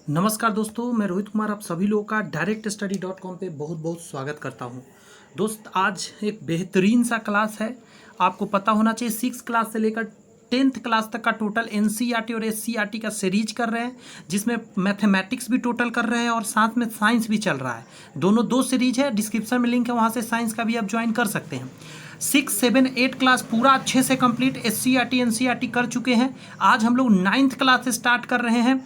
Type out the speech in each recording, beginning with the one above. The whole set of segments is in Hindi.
नमस्कार दोस्तों, मैं रोहित कुमार आप सभी लोगों का directstudy.com पे बहुत बहुत स्वागत करता हूं। दोस्त, आज एक बेहतरीन सा क्लास है। आपको पता होना चाहिए 6 क्लास से लेकर 10th क्लास तक का टोटल एनसीईआरटी और एससीईआरटी का सीरीज कर रहे हैं, जिसमें मैथमेटिक्स भी टोटल कर रहे हैं और साथ में साइंस भी चल रहा है। दोनों दो सीरीज है, डिस्क्रिप्शन में लिंक है, वहाँ से साइंस का भी आप ज्वाइन कर सकते हैं। 6, 7, 8 क्लास पूरा अच्छे से कंप्लीट एससीईआरटी एनसीईआरटी कर चुके हैं। आज हम लोग 9th क्लास से स्टार्ट कर रहे हैं।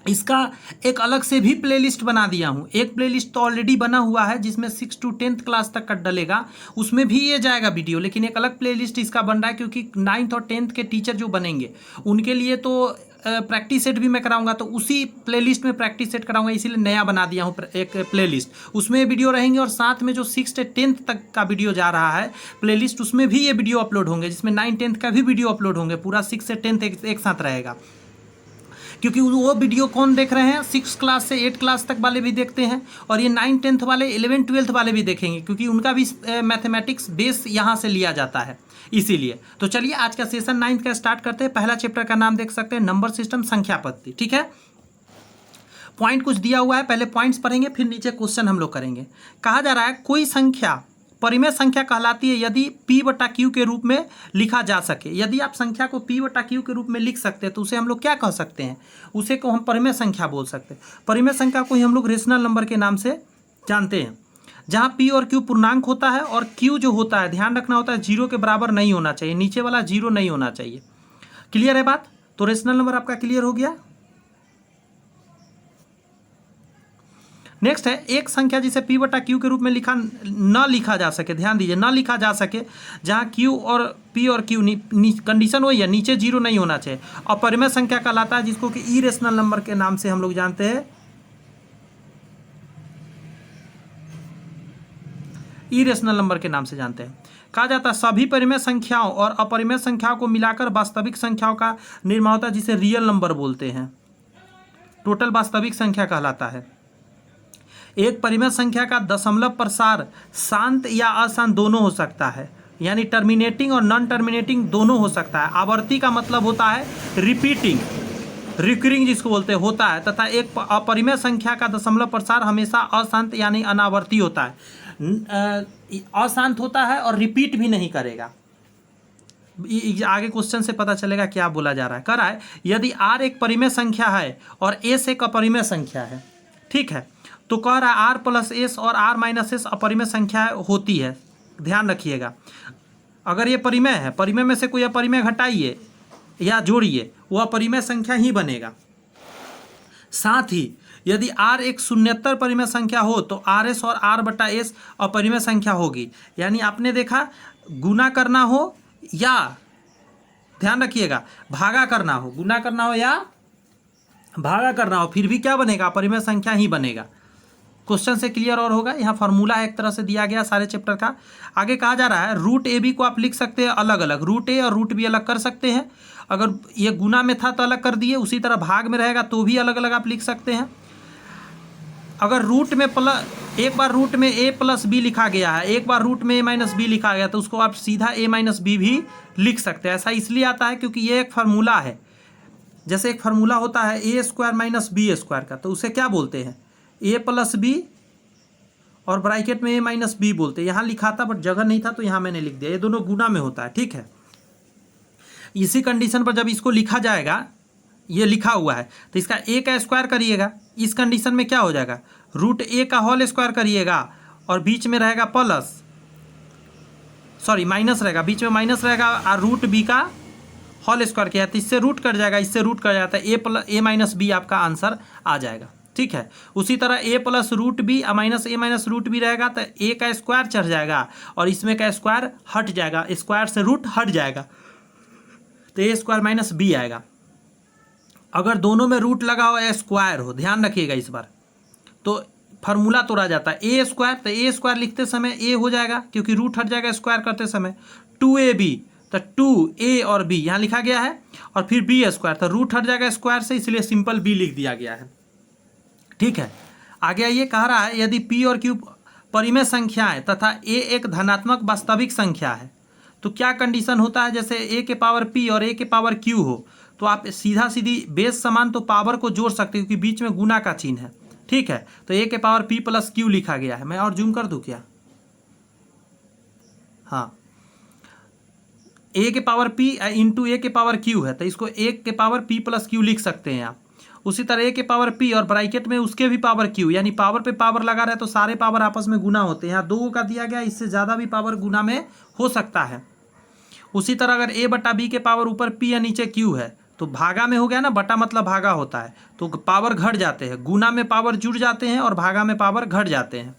इसका एक अलग से भी प्लेलिस्ट बना दिया हूँ। एक प्लेलिस्ट तो ऑलरेडी बना हुआ है जिसमें 6 to 10th क्लास तक का डलेगा, उसमें भी ये जाएगा वीडियो, लेकिन एक अलग प्लेलिस्ट इसका बन रहा है क्योंकि 9th और 10th के टीचर जो बनेंगे उनके लिए तो प्रैक्टिस सेट भी मैं कराऊंगा, तो उसी प्लेलिस्ट में प्रैक्टिस सेट कराऊंगा, इसीलिए नया बना दिया हूँ एक प्लेलिस्ट। उसमें वीडियो रहेंगे और साथ में जो 6 से 10th तक का वीडियो जा रहा है प्लेलिस्ट, उसमें भी ये वीडियो अपलोड होंगे, जिसमें 9, 10th का भी वीडियो अपलोड होंगे। पूरा 6 से 10th एक साथ रहेगा, क्योंकि वो वीडियो कौन देख रहे हैं, 6 क्लास से 8 क्लास तक वाले भी देखते हैं और ये 9, 10th वाले 11, 12th वाले भी देखेंगे, क्योंकि उनका भी मैथमेटिक्स बेस यहाँ से लिया जाता है, इसीलिए। तो चलिए आज का सेशन 9th का स्टार्ट करते हैं। पहला चैप्टर का नाम देख सकते हैं, नंबर सिस्टम, संख्या पद्धति। ठीक है, पॉइंट कुछ दिया हुआ है, पहले पॉइंट्स पढ़ेंगे फिर नीचे क्वेश्चन हम लोग करेंगे। कहा जा रहा है कोई संख्या परिमेय संख्या कहलाती है यदि P/Q के रूप में लिखा जा सके। यदि आप संख्या को P/Q के रूप में लिख सकते हैं तो उसे हम लोग क्या कह सकते हैं, उसे को हम परिमेय संख्या बोल सकते हैं। परिमेय संख्या को ही हम लोग रेशनल नंबर के नाम से जानते हैं, जहाँ P और Q पूर्णांक होता है और Q जो होता है, ध्यान रखना होता है, 0 के बराबर नहीं होना चाहिए, नीचे वाला 0 नहीं होना चाहिए। क्लियर है बात? तो रेशनल नंबर आपका क्लियर हो गया। नेक्स्ट है एक संख्या जिसे P/Q के रूप में न लिखा जा सके, ध्यान दीजिए, न लिखा जा सके, जहाँ Q और P और Q कंडीशन वही है, नीचे 0 नहीं होना चाहिए, और परिमेय संख्या कहलाता है, जिसको कि इरेशनल नंबर के नाम से हम लोग जानते हैं। इरेशनल नंबर के नाम से जानते हैं। कहा जाता है सभी परिमेय संख्याओं और अपरिमेय संख्याओं को मिलाकर वास्तविक संख्याओं का निर्माण होता है, जिसे रियल नंबर बोलते हैं। टोटल वास्तविक संख्या कहलाता है। एक परिमेय संख्या का दशमलव प्रसार शांत या अशांत दोनों हो सकता है, यानी टर्मिनेटिंग और नॉन टर्मिनेटिंग दोनों हो सकता है। आवर्ती का मतलब होता है रिपीटिंग, रिकरिंग जिसको बोलते हैं, होता है, तथा एक अपरिमेय संख्या का दशमलव प्रसार हमेशा अशांत यानी अनावर्ती होता है, अशांत होता है और रिपीट भी नहीं करेगा। आगे क्वेश्चन से पता चलेगा क्या बोला जा रहा है। कह रहा है यदि R एक परिमेय संख्या है और S एक अपरिमेय संख्या है, ठीक है, तो कह रहा है R+S और R-S अपरिमेय संख्या होती है। ध्यान रखिएगा, अगर ये परिमेय है, परिमेय में से कोई अपरिमेय घटाइए या जोड़िए, वो अपरिमेय संख्या ही बनेगा। साथ ही यदि R एक शून्येतर परिमेय संख्या हो तो RS और R/S अपरिमेय संख्या होगी। यानी आपने देखा, गुना करना हो या, ध्यान रखिएगा, भागा करना हो, गुना करना हो या भागा करना हो, फिर भी क्या बनेगा, अपरिमेय संख्या ही बनेगा। क्वेश्चन से क्लियर और होगा। यहाँ फार्मूला एक तरह से दिया गया सारे चैप्टर का। आगे कहा जा रहा है √AB को आप लिख सकते हैं अलग अलग, √A और √B अलग कर सकते हैं। अगर ये गुना में था तो अलग कर दिए, उसी तरह भाग में रहेगा तो भी अलग अलग आप लिख सकते हैं। अगर रूट में एक बार रूट में A+B लिखा गया है, एक बार रूट में A-B लिखा गया, तो उसको आप सीधा A-B भी लिख सकते हैं। ऐसा इसलिए आता है क्योंकि ये एक फार्मूला है। जैसे एक फार्मूला होता है A² - B² का, तो उसे क्या बोलते हैं, A+B और ब्रैकेट में A-B बोलते हैं। यहाँ लिखा था बट जगह नहीं था तो यहाँ मैंने लिख दिया। ये दोनों गुना में होता है, ठीक है। इसी कंडीशन पर जब इसको लिखा जाएगा, ये लिखा हुआ है, तो इसका A का स्क्वायर करिएगा, इस कंडीशन में क्या हो जाएगा, √A का होल स्क्वायर करिएगा और बीच में रहेगा माइनस रहेगा, बीच में माइनस रहेगा, और √B का होल स्क्वायर किया तो इससे रूट कट जाएगा, इससे रूट कट जाता है, A+A-B आपका आंसर आ जाएगा, ठीक है। उसी तरह A+√B -A-√B रहेगा तो A का स्क्वायर चढ़ जाएगा और इसमें का स्क्वायर हट जाएगा, स्क्वायर से रूट हट जाएगा तो A² - B आएगा। अगर दोनों में रूट लगा हो या स्क्वायर हो, ध्यान रखिएगा इस बार, तो फार्मूला तोड़ा जाता है। A² तो A² लिखते समय A हो जाएगा क्योंकि रूट हट जाएगा स्क्वायर करते समय। 2AB तो 2A और B यहाँ लिखा गया है, और फिर B² तो रूट हट जाएगा स्क्वायर से, इसलिए सिंपल B लिख दिया गया है, ठीक है। आगे ये कह रहा है यदि P और Q परिमेय संख्याएं तथा A एक धनात्मक वास्तविक संख्या है तो क्या कंडीशन होता है, जैसे A के पावर P और A के पावर Q हो, तो आप सीधा सीधी बेस समान तो पावर को जोड़ सकते हो क्योंकि बीच में गुना का चिन्ह है। ठीक है, तो ए के पावर पी प्लस क्यू लिखा गया है। मैं और जूम कर दूं क्या? हाँ, ए के पावर पी इंटू ए के पावर क्यू है, तो इसको ए के पावर पी प्लस क्यू लिख सकते हैं आप। उसी तरह ए के पावर पी और ब्रैकेट में उसके भी पावर क्यू, यानी पावर पे पावर लगा रहा है तो सारे पावर आपस में गुना होते हैं। यहाँ 2 का दिया गया, इससे ज़्यादा भी पावर गुना में हो सकता है। उसी तरह अगर ए बटा बी के पावर ऊपर पी या नीचे क्यू है तो भागा में हो गया ना, बटा मतलब भागा होता है, तो पावर घट जाते हैं। गुना में पावर जुड़ जाते हैं और भागा में पावर घट जाते हैं।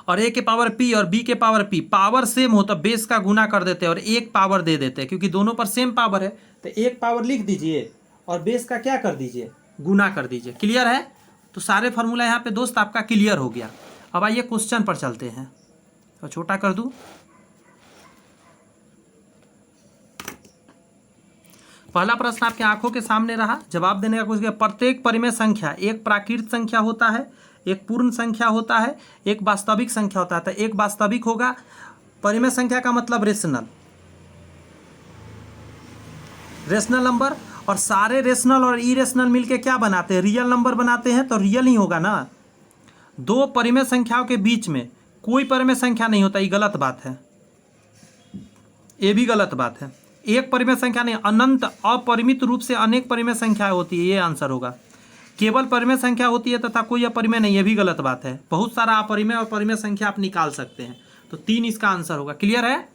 और ए के पावर पी और बी के पावर पी, पावर सेम हो तो बेस का गुना कर देते हैं और एक पावर दे देते हैं, क्योंकि दोनों पर सेम पावर है तो एक पावर लिख दीजिए और बेस का क्या कर दीजिए, गुना कर दीजिए। क्लियर है? तो सारे फार्मूला यहाँ पे दोस्त आपका क्लियर हो गया। अब आइए क्वेश्चन पर चलते हैं, तो छोटा कर दूं। पहला प्रश्न आपके आंखों के सामने रहा, जवाब देने का कोशिश। प्रत्येक परिमेय संख्या एक प्राकृत संख्या होता है, एक पूर्ण संख्या होता है, एक वास्तविक संख्या होता है। तो एक वास्तविक होगा। परिमेय संख्या का मतलब रेशनल नंबर, और सारे रेशनल और इरेशनल मिलके क्या बनाते हैं, रियल नंबर बनाते हैं। तो रियल ही होगा ना। दो परिमेय संख्याओं के बीच में कोई परिमेय संख्या नहीं होता, ये गलत बात है, ये भी गलत बात है। एक परिमेय संख्या नहीं, अनंत अपरिमित रूप से अनेक परिमेय संख्याएं होती है, ये आंसर होगा। केवल परिमेय संख्या होती है तथा कोई अपरिमेय नहीं, ये भी गलत बात है। बहुत सारा अपरिमेय और परिमेय संख्या आप निकाल सकते हैं। तो 3 इसका आंसर होगा। क्लियर है?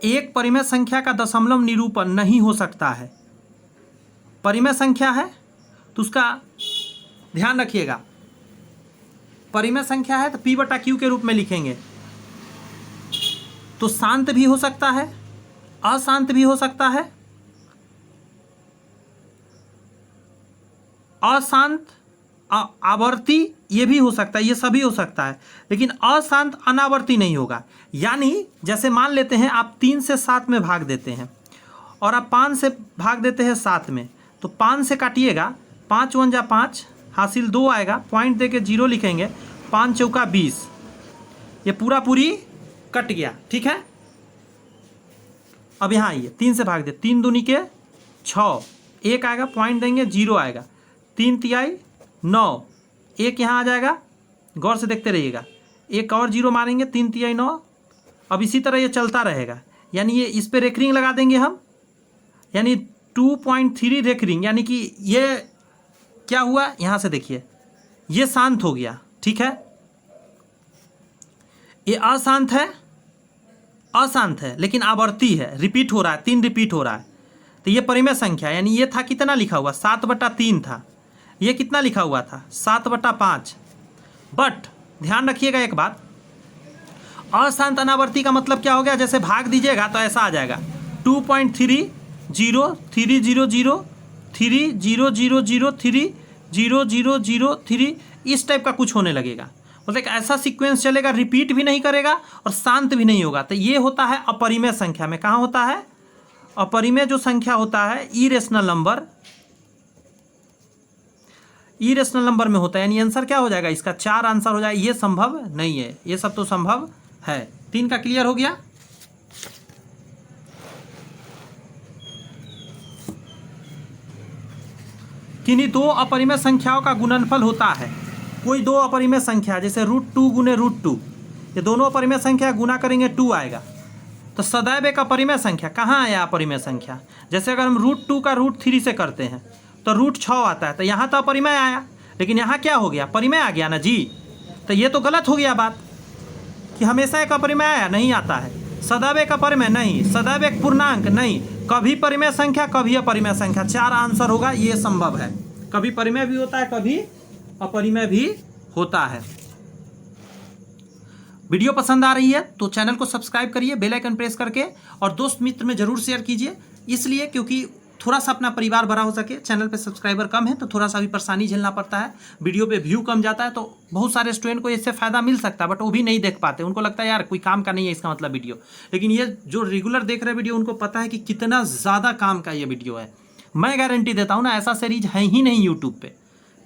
एक परिमेय संख्या का दशमलव निरूपण नहीं हो सकता है। परिमेय संख्या है तो उसका ध्यान रखिएगा, परिमेय संख्या है तो पी बटा क्यू के रूप में लिखेंगे। तो शांत भी हो सकता है, अशांत भी हो सकता है, अशांत आवर्ती ये भी हो सकता है, ये सभी हो सकता है, लेकिन अशांत अनावर्ती नहीं होगा। यानी जैसे मान लेते हैं आप 3 से 7 में भाग देते हैं और आप 5 से भाग देते हैं 7 में, तो 5 से काटिएगा, 5 1 जा 5, हासिल 2 आएगा, पॉइंट दे के 0 लिखेंगे, 5 चौका 20, ये पूरा पूरी कट गया। ठीक है, अब यहाँ आइए, 3 से भाग दे, 3 दूनी के 6, 1 आएगा, पॉइंट देंगे 0 आएगा, 3 तिहाई 9, 1 यहाँ आ जाएगा, गौर से देखते रहिएगा, एक और 0 मारेंगे, 3 तिहाई 9। अब इसी तरह ये चलता रहेगा, यानी ये इस पे रेखरिंग लगा देंगे हम, यानी 2.3 रेखरिंग, यानी कि ये क्या हुआ, यहाँ से देखिए ये शांत हो गया। ठीक है, ये अशांत है, अशांत है लेकिन आवर्ती है, रिपीट हो रहा है, 3 रिपीट हो रहा है। तो ये परिमेय संख्या, यानी ये था कितना लिखा हुआ, 7/3 था, ये कितना लिखा हुआ था, 7/5। बट ध्यान रखिएगा एक बात, अशांत अनावर्ती का मतलब क्या हो गया, जैसे भाग दीजिएगा तो ऐसा आ जाएगा 2.300300030003 इस टाइप का कुछ होने लगेगा। मतलब एक ऐसा सीक्वेंस चलेगा, रिपीट भी नहीं करेगा और शांत भी नहीं होगा। तो ये होता है अपरिमेय संख्या में। कहाँ होता है? अपरिमेय जो संख्या होता है, इरेशनल नंबर, इरेशनल नंबर में होता है। यानी आंसर क्या हो जाएगा इसका, 4 आंसर हो जाए। ये संभव नहीं है, ये सब तो संभव है। 3 का क्लियर हो गया। किन्हीं 2 अपरिमेय संख्याओं का गुणनफल होता है। कोई 2 अपरिमेय संख्या, जैसे √2 गुने √2, ये दोनों अपरिमेय संख्या गुना करेंगे 2 आएगा। तो सदैव एक अपरिमेय संख्या, कहाँ आया अपरिमेय संख्या, जैसे अगर हम √2 का √3 से करते हैं तो √6 आता है, तो यहाँ तो अपरिमेय आया, लेकिन यहाँ क्या हो गया, परिमेय आ गया ना जी। तो ये तो गलत हो गया बात कि हमेशा एक अपरिमेय आया, नहीं आता है। सदैव एक अपरिमेय नहीं, सदैव एक पूर्णांक नहीं, कभी परिमेय संख्या कभी अपरिमेय संख्या, 4 आंसर होगा। ये संभव है, कभी परिमेय भी होता है, कभी अपरिमेय भी होता है। वीडियो पसंद आ रही है तो चैनल को सब्सक्राइब करिए, बेल आइकन प्रेस करके, और दोस्त मित्र में जरूर शेयर कीजिए, इसलिए क्योंकि थोड़ा सा अपना परिवार बड़ा हो सके। चैनल पे सब्सक्राइबर कम है तो थोड़ा सा भी परेशानी झेलना पड़ता है, वीडियो पे व्यू कम जाता है, तो बहुत सारे स्टूडेंट को इससे फ़ायदा मिल सकता है, बट वो भी नहीं देख पाते। उनको लगता है यार कोई काम का नहीं है इसका मतलब वीडियो, लेकिन ये जो रेगुलर देख रहे वीडियो उनको पता है कि कितना ज़्यादा काम का ये वीडियो है। मैं गारंटी देता हूँ ना, ऐसा सीरीज है ही नहीं यूट्यूब पे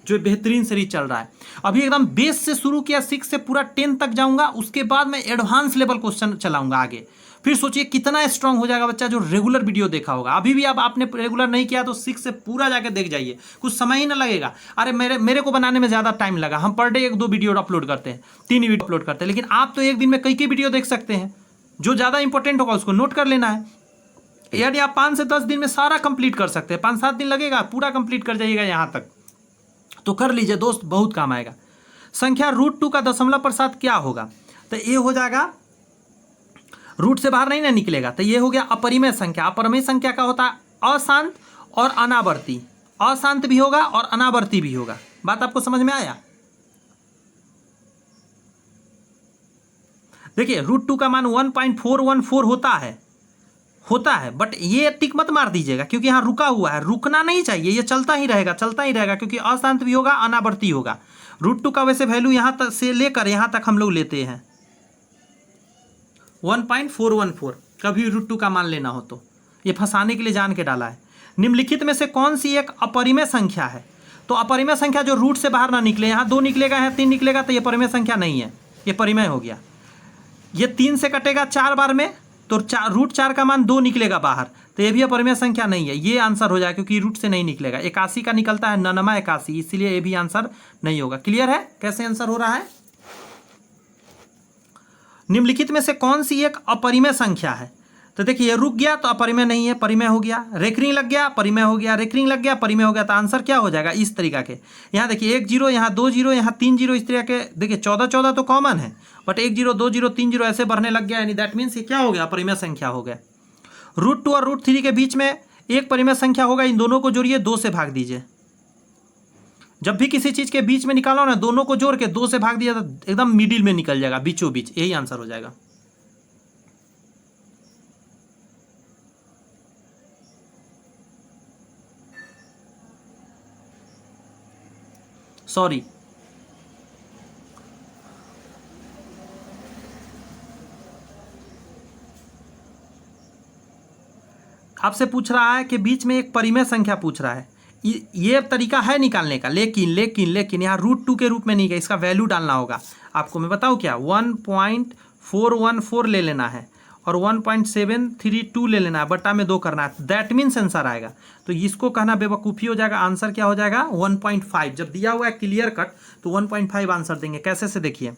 जो बेहतरीन सीरीज चल रहा है। अभी एकदम बेस से शुरू किया, 6 से पूरा 10 तक जाऊंगा, उसके बाद मैं एडवांस लेवल क्वेश्चन चलाऊंगा आगे। फिर सोचिए कितना स्ट्रांग हो जाएगा बच्चा जो रेगुलर वीडियो देखा होगा। अभी भी अब आपने रेगुलर नहीं किया तो 6 से पूरा जाके देख जाइए, कुछ समय ही ना लगेगा। अरे मेरे को बनाने में ज़्यादा टाइम लगा, हम पर डे 1-2 वीडियो अपलोड करते हैं, 3 वीडियो अपलोड करते हैं, लेकिन आप तो एक दिन में कई वीडियो देख सकते हैं। जो ज़्यादा इंपॉर्टेंट होगा उसको नोट कर लेना है। यदि आप 5 से 10 दिन में सारा कंप्लीट कर सकते हैं, 5-7 दिन लगेगा, पूरा कंप्लीट कर जाइएगा यहाँ तक, तो कर लीजिए दोस्त, बहुत काम आएगा। संख्या √2 का दशमलव प्रसाद क्या होगा? तो ये हो जाएगा, रूट से बाहर नहीं ना निकलेगा, तो ये हो गया अपरिमेय संख्या। अपरिमेय संख्या का होता है अशांत और अनावर्ती, अशांत भी होगा और अनावर्ती भी होगा। बात आपको समझ में आया? देखिए √2 का मान 1.414 होता है, बट ये टिक मत मार दीजिएगा क्योंकि यहाँ रुका हुआ है, रुकना नहीं चाहिए, ये चलता ही रहेगा क्योंकि अशांत भी होगा, अनावर्ती होगा। √2 का वैसे वैल्यू यहाँ तक से लेकर यहाँ तक हम लोग लेते हैं 1.414, कभी √2 का मान लेना हो तो। ये फंसाने के लिए जान के डाला है। निम्नलिखित में से कौन सी एक अपरिमेय संख्या है? तो अपरिमेय संख्या जो रूट से बाहर ना निकले, यहाँ 2 निकलेगा, यहाँ 3 निकलेगा, तो ये परिमेय संख्या नहीं है, ये परिमेय हो गया। ये 3 से कटेगा 4 बार में, तो √4 का मान 2 निकलेगा बाहर, तो ये भी अपरिमेय संख्या नहीं है, ये आंसर हो जाएगा क्योंकि रूट से नहीं निकलेगा। 81 का निकलता है 81, इसलिए ये भी आंसर नहीं होगा। क्लियर है कैसे आंसर हो रहा है? निम्नलिखित में से कौन सी एक अपरिमेय संख्या है? तो देखिए रुक गया तो अपरिमेय नहीं है, परिमेय हो गया। रेकरिंग लग गया, परिमेय हो गया। रेकरिंग लग गया, परिमेय हो गया। तो आंसर क्या हो जाएगा इस तरीका के? यहाँ देखिए 1 0, यहाँ 2 0, यहाँ 3 0, इस तरह के। देखिए 14 तो कॉमन है, बट 1 0 2 0 3 0 ऐसे बढ़ने लग गया, यानी दैट मीन्स ये क्या हो गया? अपरिमेय संख्या हो गया। √2 और √3 के बीच में एक परिमेय संख्या होगा, इन दोनों को जोड़िए, 2 से भाग दीजिए। जब भी किसी चीज के बीच में निकालो ना, दोनों को जोड़ के 2 से भाग दिया तो एकदम मिडिल में निकल जाएगा, बीचों बीच, यही आंसर हो जाएगा। सॉरी, आपसे पूछ रहा है कि बीच में एक परिमेय संख्या पूछ रहा है। ये तरीका है निकालने का, लेकिन यहाँ √2 के रूप में नहीं है, इसका वैल्यू डालना होगा आपको। मैं बताऊँ क्या? 1.414 ले लेना है और 1.732 ले लेना है, बटा में 2 करना है, दैट मीन्स आंसर आएगा। तो इसको कहना बेवकूफ़ी हो जाएगा। आंसर क्या हो जाएगा? 1.5। जब दिया हुआ है क्लियर कट तो 1.5 आंसर देंगे। कैसे से देखिए,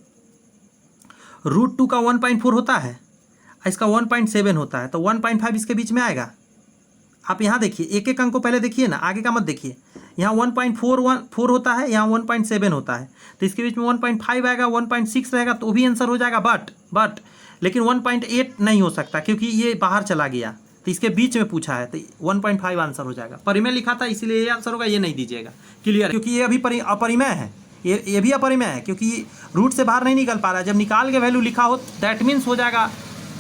√2 का 1.4 होता है, इसका 1.7 होता है, तो 1.5 इसके बीच में आएगा। आप यहाँ देखिए, एक एक अंक को पहले देखिए ना, आगे का मत देखिए। यहाँ 1.414 होता है, यहाँ 1.7 होता है, तो इसके बीच में 1.5 आएगा, 1.6 रहेगा, तो भी आंसर हो जाएगा। बट लेकिन 1.8 नहीं हो सकता क्योंकि ये बाहर चला गया, तो इसके बीच में पूछा है, तो 1.5 आंसर हो जाएगा। परिमेय लिखा था इसलिए ये आंसर होगा, ये नहीं दीजिएगा। क्लियर? क्योंकि ये अभी अपरिमेय है, ये भी अपरिमेय है क्योंकि रूट से बाहर नहीं निकल पा रहा है। जब निकाल के वैल्यू लिखा हो दैट मीन्स हो जाएगा।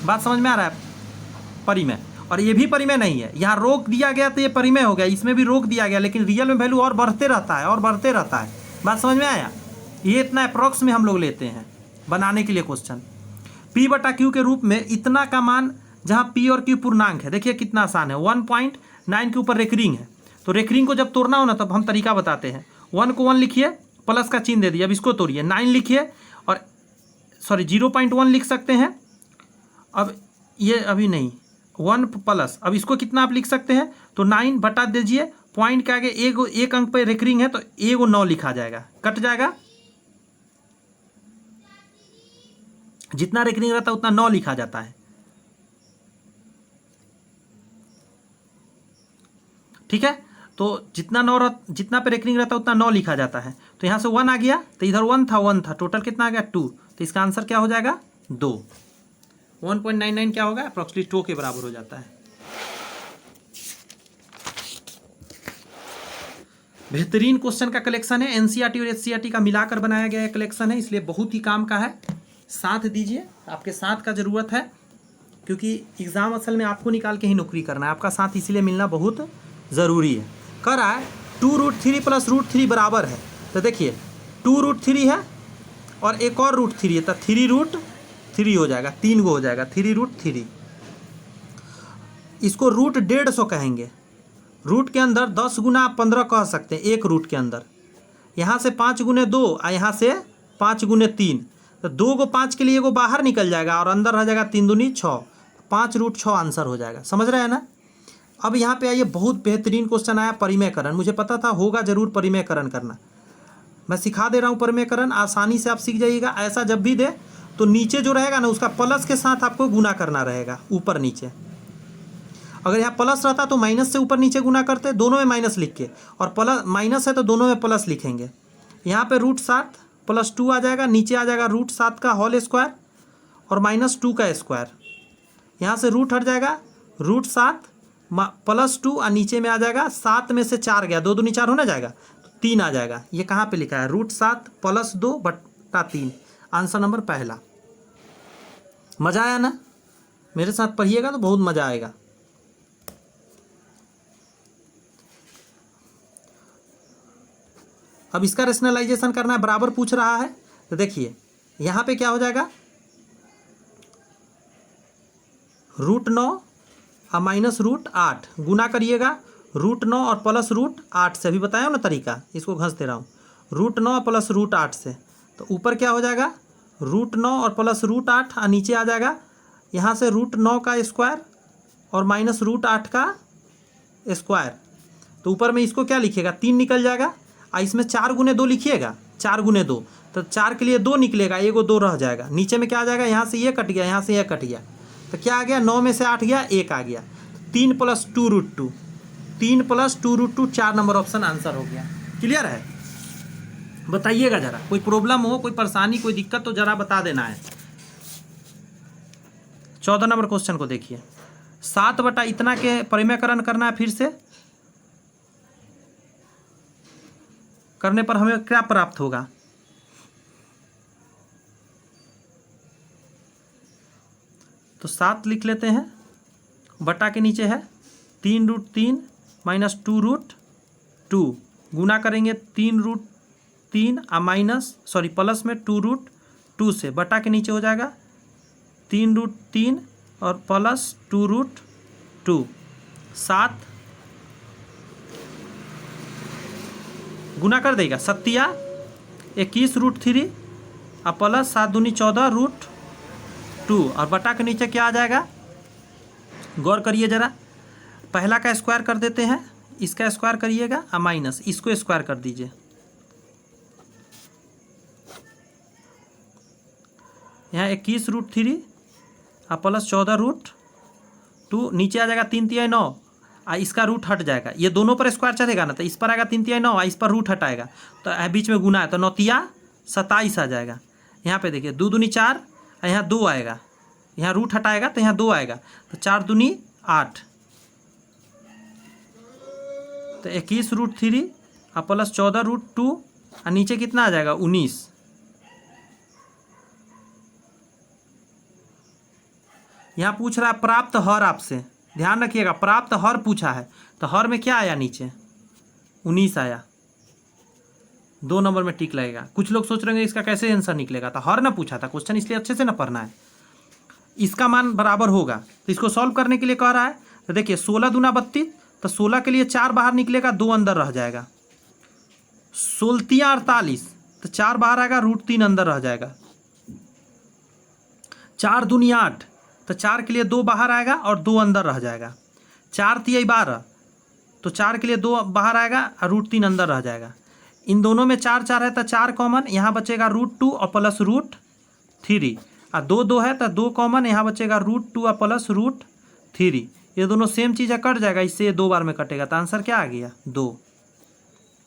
बात समझ में आ रहा है? परिमेय। और ये भी परिमेय नहीं है, यहाँ रोक दिया गया तो ये परिमेय हो गया, इसमें भी रोक दिया गया, लेकिन रियल में वैल्यू और बढ़ते रहता है। बात समझ में आया? ये इतना अप्रॉक्स में हम लोग लेते हैं बनाने के लिए क्वेश्चन। P/Q के रूप में इतना का मान, जहाँ P और Q पूर्णांक है, देखिए कितना आसान है। 1.9 के ऊपर रेकरिंग है, तो रेकरिंग को जब तोड़ना हो ना तब हम तरीका बताते हैं। 1 को 1 लिखिए, प्लस का चिन्ह दे दिए, अब इसको तोड़िए। 9 लिखिए, और सॉरी 0.1 लिख सकते हैं। अब ये अभी नहीं, 1 प्लस, अब इसको कितना आप लिख सकते हैं? तो 9 बटा दीजिए, पॉइंट के आगे एक अंक पे रेकरिंग है तो 9 लिखा जाएगा, कट जाएगा। जितना रेकरिंग रहता है उतना 9 लिखा जाता है। ठीक है, तो जितना पे रेकरिंग रहता है उतना 9 लिखा जाता है। तो यहाँ से 1 आ गया, तो इधर 1 था, टोटल कितना आ गया? 2। तो इसका आंसर क्या हो जाएगा? 2। 1.99 क्या होगा? अप्रोक्सीमेटली 2 के बराबर हो जाता है। बेहतरीन क्वेश्चन का कलेक्शन है, एनसीईआरटी और एचसीईआरटी का मिलाकर बनाया गया कलेक्शन है, इसलिए बहुत ही काम का है। साथ दीजिए, आपके साथ का ज़रूरत है, क्योंकि एग्ज़ाम असल में आपको निकाल के ही नौकरी करना है। आपका साथ इसलिए मिलना बहुत ज़रूरी है। कर रहा है 2√3 प्लस √3 बराबर है, तो देखिए 2√3 है और एक और √3 है, तो 3√3 हो जाएगा, 3 गो हो जाएगा, 3√3। इसको √150 कहेंगे। रूट के अंदर 10 गुना 15 कह सकते हैं, एक रूट के अंदर, यहाँ से 5 गुने 2 और यहाँ से 5 गुने 3, तो 2 को 5 के लिए एगो बाहर निकल जाएगा और अंदर रह जाएगा 3 दूनी 6, 5√6 आंसर हो जाएगा। समझ रहे हैं ना। अब यहाँ पे आइए, बहुत बेहतरीन क्वेश्चन आया, परिमेयकरण। मुझे पता था होगा जरूर परिमेयकरण करना, मैं सिखा दे रहा हूँ परिमेयकरण, आसानी से आप सीख जाइएगा। ऐसा जब भी दे तो नीचे जो रहेगा ना उसका प्लस के साथ आपको गुना करना रहेगा, ऊपर नीचे। अगर यहाँ प्लस रहता तो माइनस से ऊपर नीचे गुना करते, दोनों में माइनस लिख के, और प्लस माइनस है तो दोनों में प्लस लिखेंगे। यहाँ पे √7 + 2 आ जाएगा, नीचे आ जाएगा √7 का होल स्क्वायर और -2 का स्क्वायर। यहाँ से रूट हट जाएगा, √7 + 2 और नीचे में आ जाएगा 7 में से 4 गया, 2 दूनी 4 होना जाएगा तो 3 आ जाएगा। ये कहाँ पे लिखा है, √7 + 2/3, आंसर नंबर पहला। मज़ा आया ना, मेरे साथ पढ़िएगा तो बहुत मज़ा आएगा। अब इसका रेशनलाइजेशन करना है, बराबर पूछ रहा है, तो देखिए यहाँ पे क्या हो जाएगा, √9 और -√8 गुना करिएगा, √9 और +√8 से, अभी बताया ना तरीका, इसको घस दे रहा हूँ, √9 + √8 से, तो ऊपर क्या हो जाएगा, √9 और +√8 और नीचे आ जाएगा यहाँ से √9 का स्क्वायर और -√8 का स्क्वायर। तो ऊपर में इसको क्या लिखिएगा, 3 निकल जाएगा, और इसमें 4 गुने 2 लिखिएगा, 4 गुने 2, तो 4 के लिए 2 निकलेगा, एगो 2 रह जाएगा। नीचे में क्या आ जाएगा, यहाँ से ये कट गया, यहाँ से ये कट गया, तो क्या आ गया, 9 में से 8 गया, 1 आ गया। 3 + 2√2, 3 + 2√2, 4 नंबर ऑप्शन आंसर हो गया। क्लियर है, बताइएगा जरा, कोई प्रॉब्लम हो, कोई परेशानी, कोई दिक्कत तो जरा बता देना है। 14 नंबर क्वेश्चन को देखिए, 7 बटा इतना के परिमेयकरण करना है, फिर से करने पर हमें क्या प्राप्त होगा, तो 7 लिख लेते हैं, बटा के नीचे है 3√3 - 2√2, गुना करेंगे 3√3 और प्लस में 2√2 से, बटा के नीचे हो जाएगा 3√3 और प्लस 2√2, 7 गुना कर देगा, 7 21√3 और प्लस 7 दूनी 14√2, और बटा के नीचे क्या आ जाएगा, गौर करिए जरा, पहला का स्क्वायर कर देते हैं, इसका स्क्वायर करिएगा और माइनस इसको स्क्वायर कर दीजिए। यहाँ 21√3 और प्लस 14√2, नीचे आ जाएगा 3 × 9 और इसका रूट हट जाएगा, ये दोनों पर स्क्वायर चढ़ेगा ना, तो इस पर आएगा 3 × 9 और इस पर रूट हटाएगा, तो बीच में गुना है, तो 9 × 27 आ जाएगा। यहाँ पे देखिए 2 दूनी 4 और यहाँ 2 आएगा, यहाँ रूट हटाएगा तो यहाँ 2 आएगा, तो 4 दूनी 8, तो 21√3 और प्लस 14√2 और नीचे कितना आ जाएगा, 19। यहाँ पूछ रहा है प्राप्त हर आपसे, ध्यान रखिएगा, प्राप्त हर पूछा है, तो हर में क्या आया, नीचे 19 आया, 2 नंबर में टिक लगेगा। कुछ लोग सोच रहे हैं इसका कैसे आंसर निकलेगा, तो हर ना पूछा था क्वेश्चन, इसलिए अच्छे से ना पढ़ना है। इसका मान बराबर होगा, तो इसको सॉल्व करने के लिए कह रहा है, तो देखिए 16 दूना 32, तो 16 के लिए 4 बाहर निकलेगा, 2 अंदर रह जाएगा, 16 48, तो 4 बाहर आएगा, √3 अंदर रह जाएगा, 4 दूनी 8, तो 4 के लिए 2 बाहर आएगा और 2 अंदर रह जाएगा, 4 × 12, तो 4 के लिए 2 बाहर आएगा और √3 अंदर रह जाएगा। इन दोनों में 4 4 है तो 4 कॉमन, यहाँ बचेगा √2 और प्लस √3, और 2 2 है तो 2 कॉमन, यहाँ बचेगा √2 और प्लस √3, ये दोनों सेम चीज़ है, कट जाएगा, इससे ये 2 बार में कटेगा, तो आंसर क्या आ गया, 2।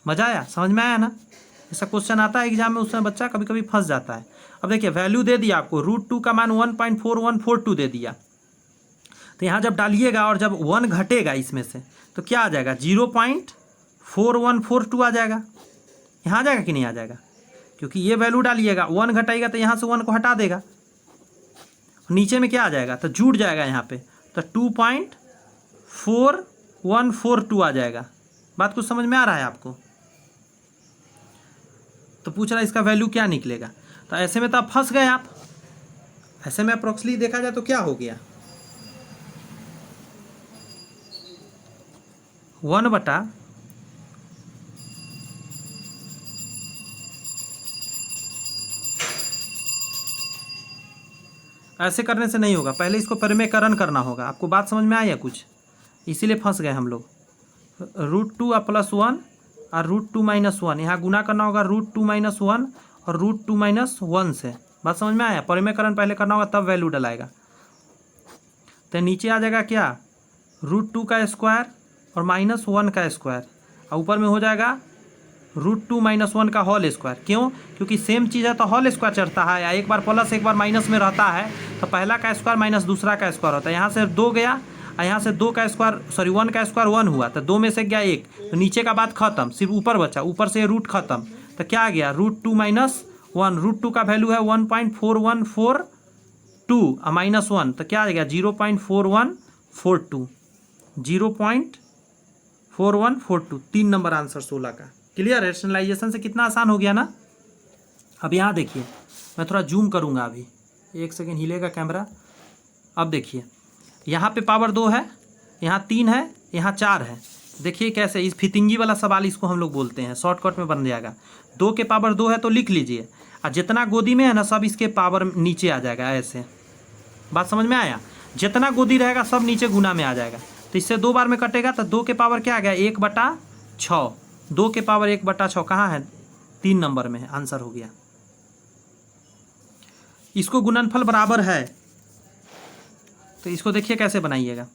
मज़ा आया, समझ में आया ना। ऐसा क्वेश्चन आता है एग्जाम में, उसमें बच्चा कभी कभी फंस जाता है। अब देखिए वैल्यू दे दिया आपको, √2 का मान 1.4142 दे दिया, तो यहाँ जब डालिएगा और जब 1 घटेगा इसमें से, तो क्या आ जाएगा, 0.4142 आ जाएगा। यहाँ आ जाएगा कि नहीं आ जाएगा, क्योंकि ये वैल्यू डालिएगा, 1 घटाएगा तो यहाँ से 1 को हटा देगा, नीचे में क्या आ जाएगा, तो जुड़ जाएगा यहाँ पे, तो 2.4142 आ जाएगा। बात कुछ समझ में आ रहा है आपको। तो पूछ रहा है इसका वैल्यू क्या निकलेगा, तो ऐसे में तो आप फंस गए। आप ऐसे में अप्रोक्सली देखा जाए तो क्या हो गया, 1/, ऐसे करने से नहीं होगा, पहले इसको परिमेयकरण करना होगा। आपको बात समझ में आई है कुछ, इसीलिए फंस गए हम लोग। √2 और +1 और √2 - 1, यहाँ गुना करना होगा √2 - 1 और √2 - 1 से। बात समझ में आया, परिमेयकरण पहले करना होगा तब वैल्यू डलाएगा। तो नीचे आ जाएगा क्या, √2 का स्क्वायर और -1 का स्क्वायर, और ऊपर में हो जाएगा √2 - 1 का होल स्क्वायर। क्यों, क्योंकि सेम चीज़ है तो होल स्क्वायर चढ़ता है, या एक बार प्लस एक बार माइनस में रहता है तो पहला का स्क्वायर माइनस दूसरा का स्क्वायर होता है। यहाँ से 2 गया और यहाँ से 2 का स्क्वायर, सॉरी 1 का स्क्वायर 1 हुआ, तो 2 में से गया 1, तो नीचे का बात खत्म, सिर्फ ऊपर बचा, ऊपर से रूट खत्म। तो क्या आ गया, √2 - 1, √2 का वैल्यू है 1.4142 और -1, तो क्या आ गया 0.4142, 0.4142, 3 नंबर आंसर 16 का। क्लियर, रैशनलाइजेशन से कितना आसान हो गया ना। अब यहाँ देखिए, मैं थोड़ा जूम करूँगा अभी, 1 सेकेंड हिलेगा कैमरा। अब देखिए, यहाँ पे पावर 2 है, यहाँ 3 है, यहाँ 4 है। देखिए कैसे, इस फितिंगी वाला सवाल इसको हम लोग बोलते हैं, शॉर्टकट में बन जाएगा। 2 के पावर 2 है तो लिख लीजिए, और जितना गोदी में है ना सब इसके पावर नीचे आ जाएगा ऐसे। बात समझ में आया, जितना गोदी रहेगा सब नीचे गुना में आ जाएगा। तो इससे 2 बार में कटेगा, तो 2 के पावर क्या आ गया 1/6, 2 के पावर 1/6 कहाँ है, 3 नंबर में है, आंसर हो गया। इसको गुणनफल बराबर है, तो इसको देखिए कैसे बनाइएगा।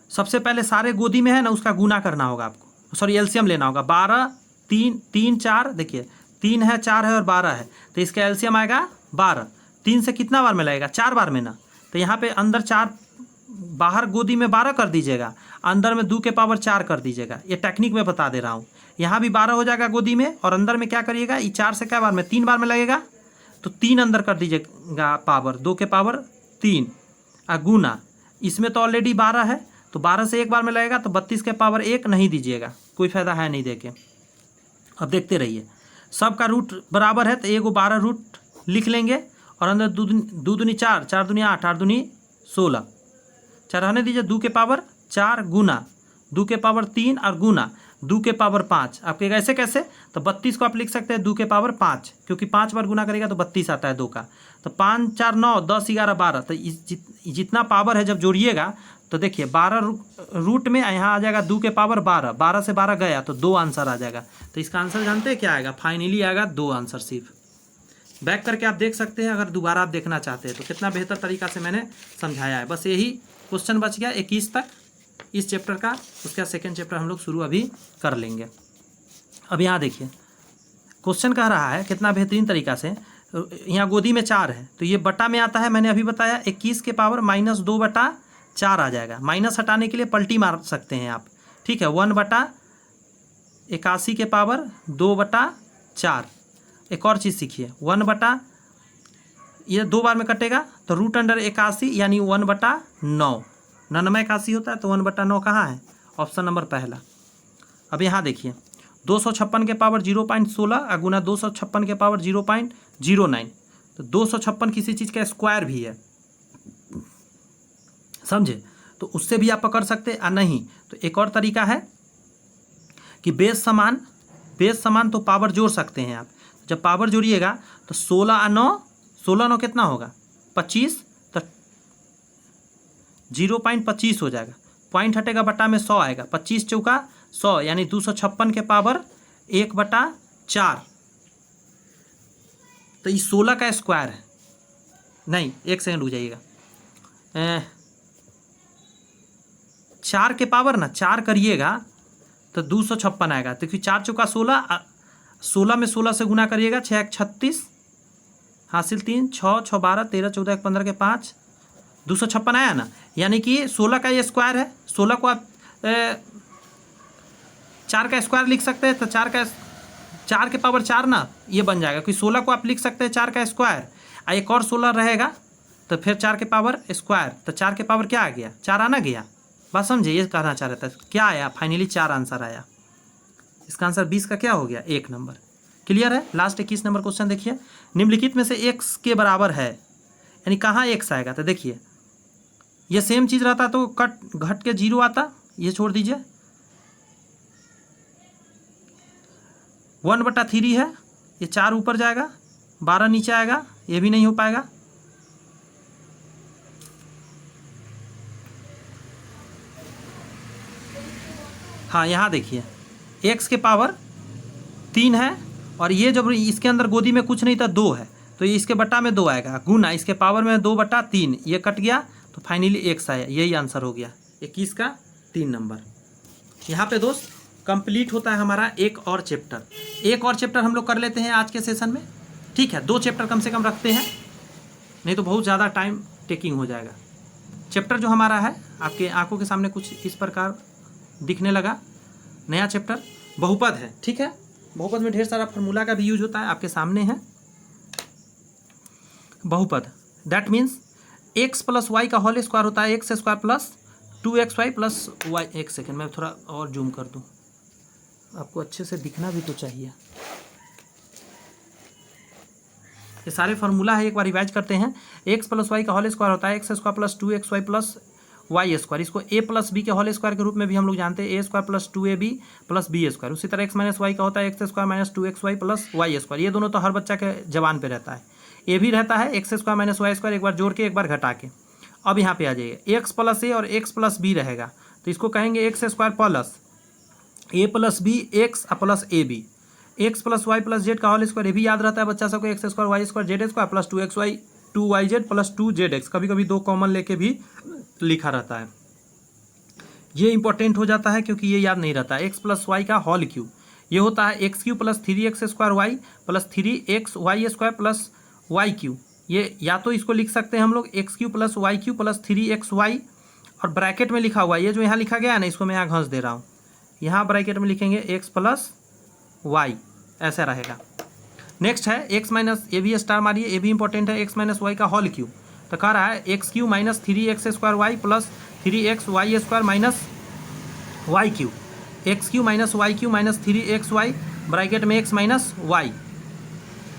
सबसे पहले सारे गोदी में है ना उसका गुना करना होगा आपको, सॉरी एलसीएम लेना होगा। 12 3 4, देखिए 3 है 4 है और 12 है, तो इसका एलसीएम आएगा 12। 3 से कितना बार में लगेगा, 4 बार में ना, तो यहाँ पे अंदर 4, बाहर गोदी में 12 कर दीजिएगा, अंदर में 2 के पावर 4 कर दीजिएगा। ये टेक्निक मैं बता दे रहा हूँ। यहाँ भी 12 हो जाएगा गोदी में, और अंदर में क्या करिएगा, ये 4 से क्या बार में, 3 बार में लगेगा, तो 3 अंदर कर दीजिएगा पावर, 2 के पावर 3 गुना, इसमें तो ऑलरेडी 12 है, तो 12 से एक बार में लगेगा, तो 32 के पावर 1 नहीं दीजिएगा, कोई फायदा है नहीं देके। अब देखते रहिए, सबका रूट बराबर है, तो एगो 12 रूट लिख लेंगे, और अंदर 2 दूनी 4, 4 दूनी 8, 8 दूनी 16, 4 रहने दीजिए, 2 के पावर 4 गुना, 2 के पावर 3 और गुना 2 के पावर 5। आपके ऐसे कैसे, तो 32 को आप लिख सकते हैं 2 के पावर 5, क्योंकि 5 बार गुना करेगा तो 32 आता है 2 का, तो 5 4 9 10 11 12, तो जितना पावर है जब जोड़िएगा तो देखिए 12 रूट में यहाँ आ जाएगा 2 के पावर 12, 12 से 12 गया तो 2 आंसर आ जाएगा। तो इसका आंसर जानते हैं क्या आएगा, फाइनली आएगा 2 आंसर। सिर्फ बैक करके आप देख सकते हैं, अगर दोबारा आप देखना चाहते हैं तो कितना बेहतर तरीका से मैंने समझाया है। बस यही क्वेश्चन बच गया 21 तक इस चैप्टर का, उसका सेकेंड चैप्टर हम लोग शुरू अभी कर लेंगे। अब यहाँ देखिए क्वेश्चन कह रहा है कितना बेहतरीन तरीका से, यहाँ गोदी में 4 है तो ये बटा में आता है, मैंने अभी बताया 21 के पावर -2/4 आ जाएगा। माइनस हटाने के लिए पलटी मार सकते हैं आप, ठीक है, 1/81 के पावर 2/4। एक और चीज़ सीखिए, 1 ये 2 बार में कटेगा तो √81 यानी 1/9, 9981 होता है, तो 1/9 कहाँ है, ऑप्शन नंबर पहला। अब यहाँ देखिए 256 के पावर 0.16 गुना 256 के पावर 0.09, तो 256 किसी चीज़ का स्क्वायर भी है, समझे, तो उससे भी आप पकड़ सकते हैं। नहीं तो एक और तरीका है कि बेस समान तो पावर जोड़ सकते हैं आप। जब पावर जोड़िएगा तो 16 और 9 कितना होगा 25, तो 0.25 हो जाएगा, पॉइंट हटेगा बटा में 100 आएगा, 25 चौका 100 यानी 256 के पावर 1/4, तो ये 16 का स्क्वायर है। नहीं 1 सेकंड रुक जाइएगा, 4 के पावर ना 4 करिएगा तो 256 आएगा, तो क्योंकि 4 चौका 16, 16 में 16 से गुना करिएगा, 6 1 36 हासिल 3, 6 6 12 13 14 1 15 के 5, 256 आया ना, यानी कि 16 का ये स्क्वायर है। 16 को आप 4 का स्क्वायर लिख सकते हैं, तो 4 के पावर 4 ना ये बन जाएगा, क्योंकि 16 को आप लिख सकते हैं 4 का स्क्वायर, और एक और 16 रहेगा तो फिर 4 के पावर स्क्वायर, तो 4 के पावर क्या आ गया 4 आना गया। बात समझे, ये कहना चाह रहा था, क्या आया फाइनली 4 आंसर आया। इसका आंसर 20 का क्या हो गया 1 नंबर। क्लियर है। लास्ट 21 नंबर क्वेश्चन देखिए, निम्नलिखित में से x के बराबर है, यानी कहाँ x आएगा, तो देखिए ये सेम चीज़ रहता तो घट के 0 आता, ये छोड़ दीजिए, 1/3 है, ये 4 ऊपर जाएगा, 12 नीचे आएगा, ये भी नहीं हो पाएगा, हाँ यहाँ देखिए एक्स के पावर 3 है और ये जब इसके अंदर गोदी में कुछ नहीं था 2 है तो ये इसके बट्टा में 2 आएगा, गुना इसके पावर में 2/3, ये कट गया तो फाइनली एक्स आया। यही आंसर हो गया 21 का 3 नंबर। यहाँ पे दोस्त कंप्लीट होता है हमारा एक और चैप्टर हम लोग कर लेते हैं आज के सेशन में। ठीक है, 2 चैप्टर कम से कम रखते हैं, नहीं तो बहुत ज़्यादा टाइम टेकिंग हो जाएगा। चैप्टर जो हमारा है आपके आंखों के सामने कुछ इस प्रकार दिखने लगा। नया चैप्टर बहुपद है। ठीक है, बहुपद में ढेर सारा फार्मूला का भी यूज होता है, आपके सामने है बहुपद। That means X plus Y का होल स्क्वायर होता है x square plus 2xy plus Y. एक सेकेंड मैं थोड़ा और जूम कर दूं, आपको अच्छे से दिखना भी तो चाहिए। ये सारे फार्मूला है, एक बार रिवाइज करते हैं। एक्स प्लस वाई का होल स्क्वायर होता है x square plus 2xy plus y square. इसको ए प्लस बी के होल स्क्वायर के रूप में भी हम लोग जानते हैं, a square plus 2ab plus b square. उसी तरह एक्स माइनस वाई का होता है x square minus 2xy plus y square. ये दोनों तो हर बच्चा के जबान पे रहता है। ए भी रहता है x square minus Y square, एक बार जोड़ के एक बार घटा के। अब यहाँ पे आ जाइए एक्स प्लस ए और एक्स प्लस बी रहेगा तो इसको कहेंगे X square plus A plus B X plus A B. X plus Y plus Z का होल स्क्वायर, ये भी याद रहता है बच्चा सबको, X square Y square Z square plus 2xy 2yz plus 2zx। कभी कभी 2 कॉमन लेके भी लिखा रहता है। ये इंपॉर्टेंट हो जाता है क्योंकि ये याद नहीं रहता है। एक्स प्लस वाई का होल क्यूब ये होता है x cube plus 3x square Y plus 3x Y square plus Y cube. ये या तो इसको लिख सकते हैं हम लोग X cube plus Y cube plus 3x Y, और ब्रैकेट में लिखा हुआ है ये जो यहाँ लिखा गया है ना, इसको मैं यहाँ घस दे रहा हूँ। यहाँ ब्रैकेट में लिखेंगे एक्स प्लस वाई, ऐसा रहेगा। नेक्स्ट है एक्स माइनस, ये भी स्टार मारिए, ये भी इंपॉर्टेंट है। एक्स माइनस वाई का होल क्यूब तो कह रहा है x cube minus 3x square Y plus 3x Y square minus Y cube. X cube minus Y cube minus 3x y, bracket में x minus y,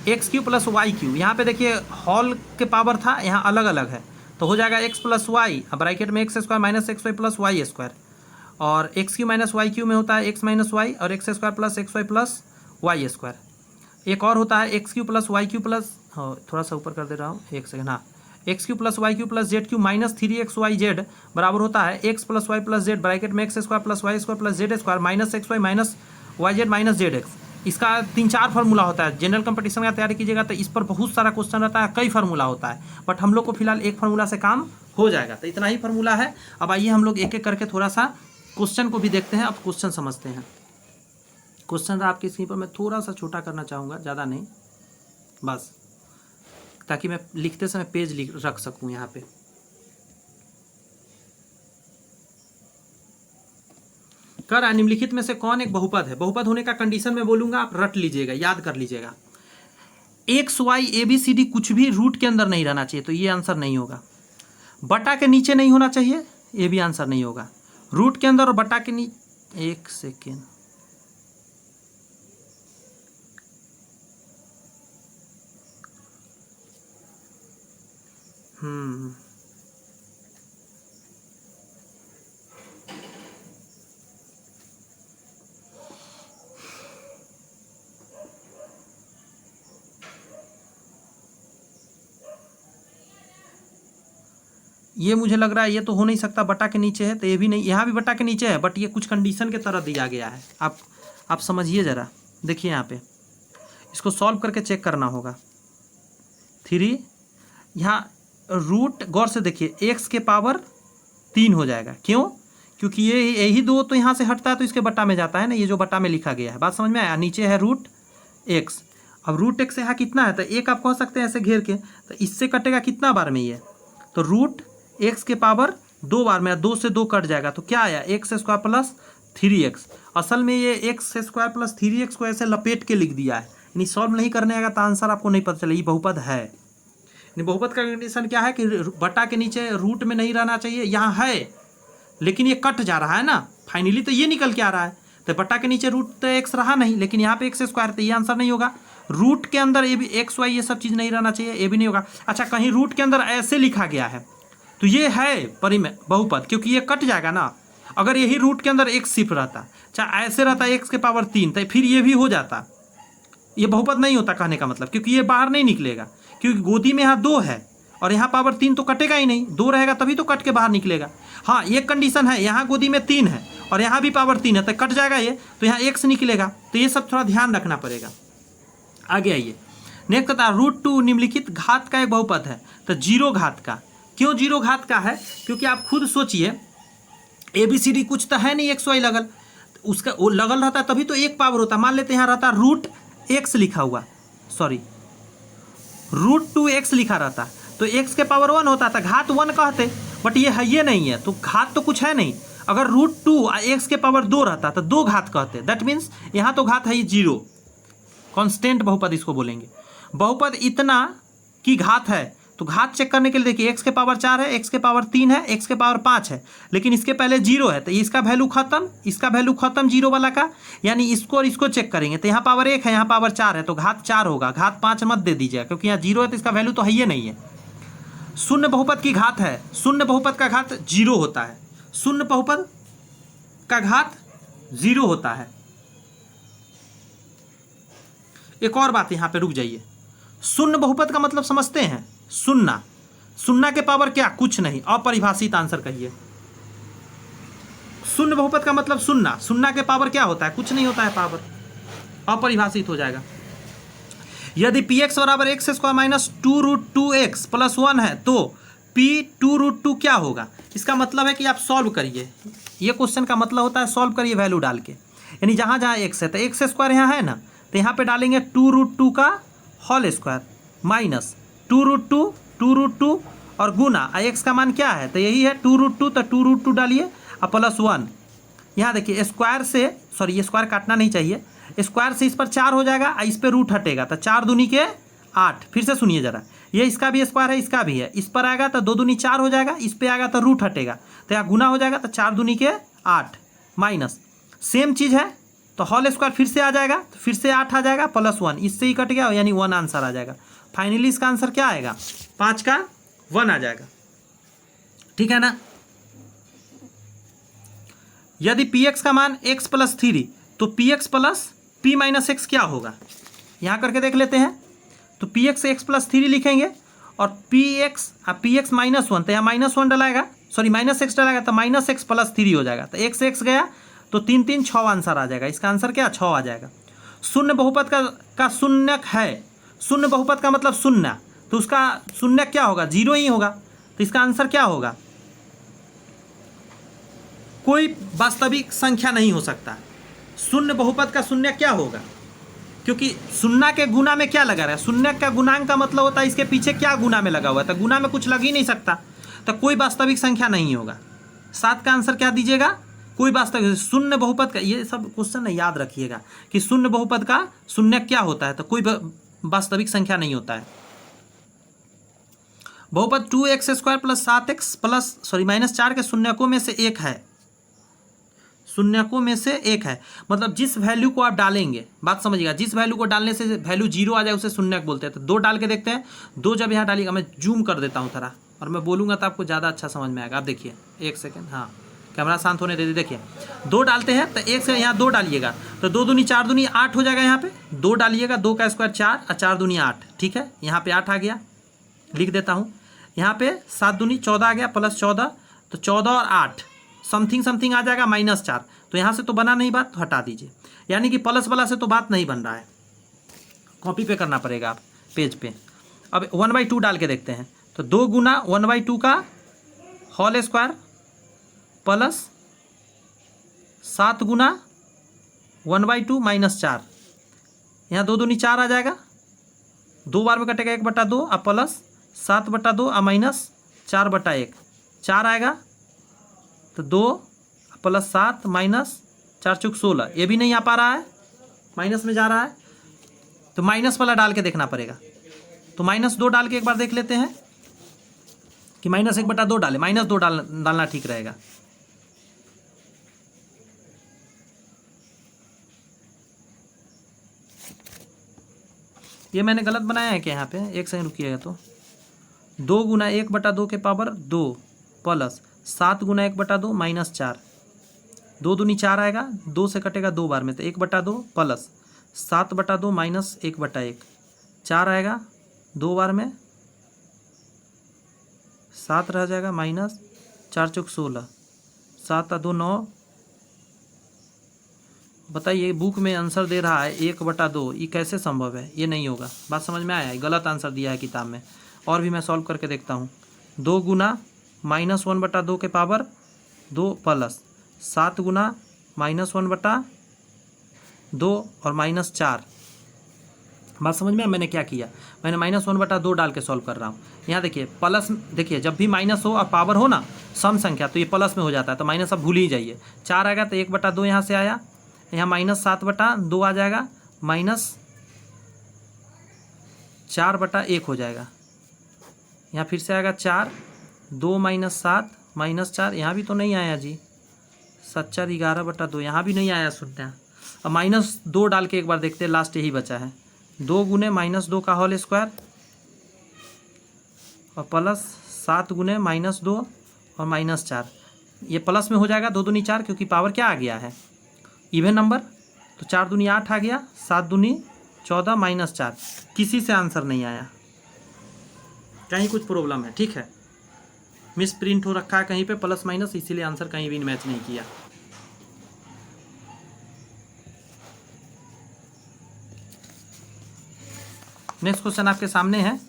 x cube plus Y cube. यहाँ पे देखिए हॉल के पावर था, यहाँ अलग अलग है तो हो जाएगा एक्स प्लस वाई, ब्रैकेट में x square minus x y plus y square. और x cube minus Y cube में होता है एक्स माइनस वाई और x square plus x y plus y square. एक और होता है x cube plus Y cube plus, थोड़ा सा ऊपर कर दे रहा हूँ, एक सेकेंड, हाँ, x cube plus Y cube plus z cube minus 3x y z बराबर होता है x plus Y plus z, bracket में x square plus y square plus z square minus x y minus y z minus z x. इसका 3-4 फार्मूला होता है। जनरल कंपटीशन का तैयारी कीजिएगा तो इस पर बहुत सारा क्वेश्चन रहता है, कई फार्मूला होता है, बट हम लोग को फिलहाल एक फार्मूला से काम हो जाएगा। तो इतना ही फार्मूला है। अब आइए हम लोग एक एक करके थोड़ा सा क्वेश्चन को भी देखते हैं। अब क्वेश्चन समझते हैं। क्वेश्चन आपकी स्क्रीन पर मैं थोड़ा सा छोटा करना चाहूँगा, ज़्यादा नहीं, बस ताकि मैं लिखते समय पेज रख सकूँ यहाँ पे। कर निम्नलिखित में से कौन एक बहुपद है? बहुपद होने का कंडीशन में बोलूंगा, आप रट लीजिएगा, याद कर लीजिएगा। X Y A B C D कुछ भी रूट के अंदर नहीं रहना चाहिए, तो ये आंसर नहीं होगा। बटा के नीचे नहीं होना चाहिए, ये भी आंसर नहीं होगा। रूट के अंदर और बटा के नीचे, एक सेकेंड, ये मुझे लग रहा है ये तो हो नहीं सकता, बटा के नीचे है, तो ये भी नहीं, यहाँ भी बटा के नीचे है, बट ये कुछ कंडीशन के तरह दिया गया है। आप समझिए ज़रा, देखिए यहाँ पे इसको सॉल्व करके चेक करना होगा। 3 यहाँ रूट, गौर से देखिए, एक्स के पावर 3 हो जाएगा। क्यों? क्योंकि ये यही 2 तो यहाँ से हटता है तो इसके बट्टा में जाता है ना, ये जो बट्टा में लिखा गया है। बात समझ में आया? नीचे है रूट एक्स। अब रूट एक्स यहाँ कितना है, तो एक आप कह सकते हैं ऐसे घेर के, तो इससे कटेगा कितना बार में, ये तो रूट एक्स के पावर 2 बार में, 2 से 2 कट जाएगा, तो क्या आया, एक्स स्क्वायर प्लस 3x। असल में ये एक्स स्क्वायर प्लस 3x को ऐसे लपेट के लिख दिया है, यानी सॉल्व नहीं करने आएगा तो आंसर आपको नहीं पता चले ये बहुपद है। यानी बहुपद का कंडीशन क्या है कि बटा के नीचे रूट में नहीं रहना चाहिए, यहाँ है लेकिन ये कट जा रहा है ना, फाइनली तो ये निकल के आ रहा है, तो बटा के नीचे रूट तो एक्स रहा नहीं, लेकिन यहाँ पे एक्स स्क्वायर, तो ये आंसर नहीं होगा। रूट के अंदर ये भी एक्स वाई ये सब चीज़ नहीं रहना चाहिए, ये भी नहीं होगा। अच्छा, कहीं रूट के अंदर ऐसे लिखा गया है तो ये है परिमेय बहुपद, क्योंकि ये कट जाएगा ना। अगर यही रूट के अंदर एक्स सिर्फ रहता, चाहे ऐसे रहता एक्स के पावर 3, तो फिर ये भी हो जाता, ये बहुपद नहीं होता कहने का मतलब, क्योंकि ये बाहर नहीं निकलेगा, क्योंकि गोदी में यहाँ 2 है और यहाँ पावर 3 तो कटेगा ही नहीं, 2 रहेगा तभी तो कट के बाहर निकलेगा। हाँ, एक कंडीशन है, यहाँ गोदी में 3 है और यहाँ भी पावर 3 है तो कट जाएगा ये, तो यहाँ x निकलेगा। तो ये सब थोड़ा ध्यान रखना पड़ेगा। आगे आइए, नेक्स्ट था √2 निम्नलिखित घात का एक बहुपद है। तो 0 घात का, क्यों 0 घात का है? क्योंकि आप खुद सोचिए ABCD कुछ तो है नहीं XY लगल, उसका वो लगल रहता तभी तो एक पावर होता। मान लेते हैं यहाँ रहता √x लिखा हुआ, सॉरी √2x लिखा रहता, तो x के पावर 1 होता था, घात 1 कहते, बट ये है, ये नहीं है, तो घात तो कुछ है नहीं। अगर √2 x के पावर 2 रहता तो 2 घात कहते। दैट मीन्स यहाँ तो घात है ही 0, कांस्टेंट बहुपद इसको बोलेंगे। बहुपद इतना की घात है, तो घात चेक करने के लिए देखिए x के पावर 4 है, x के पावर 3 है, x के पावर 5 है, लेकिन इसके पहले 0 है, तो इसका वैल्यू खत्म, इसका वैल्यू खत्म 0 वाला का, यानी इसको और इसको चेक करेंगे तो यहाँ पावर 1 है, यहाँ पावर 4 है, तो घात 4 होगा, घात 5 मत दे दीजिएगा क्योंकि यहाँ 0 है तो इसका वैल्यू तो है ही नहीं है। शून्य बहुपद की घात है, शून्य बहुपद का घात 0 होता है, शून्य बहुपद का घात 0 होता है। एक और बात यहाँ पे रुक जाइए, शून्य बहुपद का मतलब समझते हैं? शून्य, शून्य के पावर क्या? कुछ नहीं, अपरिभाषित आंसर कहिए। शून्य बहुपद का मतलब शून्य, शून्य के पावर क्या होता है? कुछ नहीं होता है पावर, अपरिभाषित हो जाएगा। यदि px बराबर x² माइनस 2√2x प्लस 1 है तो p 2√2 क्या होगा? इसका मतलब है कि आप सॉल्व करिए, ये क्वेश्चन का मतलब होता है सॉल्व करिए वैल्यू डाल के, यानी जहाँ जहाँ x है तो x² यहाँ है ना, तो यहाँ पे डालेंगे 2√2 का होल स्क्वायर माइनस 2√2 और गुना x का मान क्या है? तो यही है 2√2, तो 2√2 डालिए और प्लस 1। यहाँ देखिए स्क्वायर से, सॉरी ये स्क्वायर काटना नहीं चाहिए, स्क्वायर से इस पर 4 हो जाएगा और इस पर रूट हटेगा, तो 4 दूनी के 8। फिर से सुनिए जरा, ये इसका भी स्क्वायर है, इसका भी है, इस पर आएगा तो 2 दूनी 4 हो जाएगा, इस पर आएगा तो रूट हटेगा, तो यहाँ गुना हो जाएगा, तो 4 दूनी के 8 माइनस सेम चीज़ है तो होल स्क्वायर फिर से आ जाएगा, तो फिर से 8 आ जाएगा प्लस 1, इससे ही कट गया, यानी 1 आंसर आ जाएगा। फाइनली इसका आंसर क्या आएगा? 5 का 1 आ जाएगा, ठीक है ना। यदि px का मान x प्लस 3 तो px plus p minus x क्या होगा? यहाँ करके देख लेते हैं। तो px x प्लस 3 लिखेंगे और px माइनस 1, तो यहाँ माइनस 1 डलाएगा, सॉरी माइनस x डलाएगा, तो माइनस x प्लस 3 हो जाएगा, तो x गया तो 3 3 6 आंसर आ जाएगा। इसका आंसर क्या? 6 आ जाएगा। शून्य बहुपद का शून्यक है, शून्य बहुपद का मतलब शून्य, तो उसका शून्यक क्या होगा? 0 ही होगा, तो इसका आंसर क्या होगा? कोई वास्तविक संख्या नहीं हो सकता। शून्य बहुपद का शून्य क्या होगा? क्योंकि शून्य के गुना में क्या लगा रहा है? शून्य का गुणांक का मतलब होता है इसके पीछे क्या गुना में लगा हुआ है, तो गुना में कुछ लग ही नहीं सकता, तो कोई वास्तविक संख्या नहीं होगा। 7 का आंसर क्या दीजिएगा? कोई वास्तविक। शून्य बहुपद का, ये सब क्वेश्चन याद रखिएगा कि शून्य बहुपद का शून्य क्या होता है, तो कोई वास्तविक संख्या नहीं होता है। बहुपद 2x² plus 7x plus minus 4 के शून्यकों में से एक है, शून्यकों में से एक है, मतलब जिस वैल्यू को आप डालेंगे, बात समझिएगा, जिस वैल्यू को डालने से वैल्यू 0 आ जाए उसे शून्यक बोलते हैं। तो 2 डाल के देखते हैं, 2 जब यहाँ डालिएगा, मैं जूम कर देता हूँ थोड़ा और मैं बोलूँगा तो आपको ज़्यादा अच्छा समझ में आएगा। आप देखिए, 1 सेकेंड, हाँ कैमरा शांत होने दे दीजिए। देखिए 2 डालते हैं तो 1 से यहाँ 2 डालिएगा, तो 2 दूनी 4 दूनी 8 हो जाएगा। यहाँ पे 2 डालिएगा, 2 का स्क्वायर 4 और 4 दूनी 8, ठीक है। यहाँ पे 8 आ गया, लिख देता हूँ। यहाँ पे 7 दूनी 14 आ गया प्लस 14, तो 14 और 8 समथिंग आ जाएगा माइनस 4, तो यहाँ से तो बना नहीं बात, तो हटा दीजिए। यानी कि प्लस वाला से तो बात नहीं बन रहा है, कॉपी पे करना पड़ेगा आप पेज पे। अब 1/2 डाल के देखते हैं, तो 2 गुना 1/2 का होल स्क्वायर प्लस 7 गुना 1/2 माइनस 4, यहाँ 2 दूनी 4 आ जाएगा, 2 बार में कटेगा 1/2 और प्लस 7/2 और माइनस 4/1, 4 आएगा, तो 2 प्लस 7 माइनस 4 चौक 16, ये भी नहीं आ पा रहा है, माइनस में जा रहा है, तो माइनस वाला डाल के देखना पड़ेगा। तो -2 डाल के एक बार देख लेते हैं कि -1/2 डाले, -2 डालना ठीक रहेगा। ये मैंने गलत बनाया है क्या? यहाँ पे 1 सेकंड रुकिएगा। तो 2 गुना 1/2 के पावर 2 प्लस 7 गुना 1/2 माइनस 4, 2 दूनी 4 आएगा, 2 से कटेगा 2 बार में, तो 1/2 प्लस 7/2 माइनस 1/1, 4 आएगा 2 बार में, 7 रह जाएगा माइनस 4 चौक 16, 7 और 2 9, बताइए, बुक में आंसर दे रहा है 1/2, ये कैसे संभव है? ये नहीं होगा। बात समझ में आया है? गलत आंसर दिया है किताब में। और भी मैं सॉल्व करके देखता हूँ। 2 गुना -1/2 के पावर 2 प्लस 7 गुना -1/2 और -4। बात समझ में? मैंने क्या किया, मैंने -1/2 डाल के सॉल्व कर रहा हूँ। यहाँ देखिए प्लस, देखिए जब भी माइनस हो और पावर हो ना सम संख्या, तो ये प्लस में हो जाता है, तो माइनस अब भूल ही जाइए। 4 आएगा तो 1/2 यहाँ से आया, यहाँ -7/2 आ जाएगा, -4/1 हो जाएगा। यहाँ फिर से आएगा 4, 2 -7 -4, यहाँ भी तो नहीं आया जी। 7 4 11/2, यहाँ भी नहीं आया शून्य। अब -2 डाल के एक बार देखते हैं, लास्ट यही बचा है। 2 गुने -2 का होल स्क्वायर और प्लस 7 गुने -2 और -4। ये प्लस में हो जाएगा, 2 दूनी 4, क्योंकि पावर क्या आ गया है, इवन नंबर। तो 4 दूनी 8 आ गया, 7 दूनी 14 -4। किसी से आंसर नहीं आया, कहीं कुछ प्रॉब्लम है, ठीक है। मिस प्रिंट हो रखा है कहीं पे प्लस माइनस, इसीलिए आंसर कहीं भी मैच नहीं किया। नेक्स्ट क्वेश्चन आपके सामने है।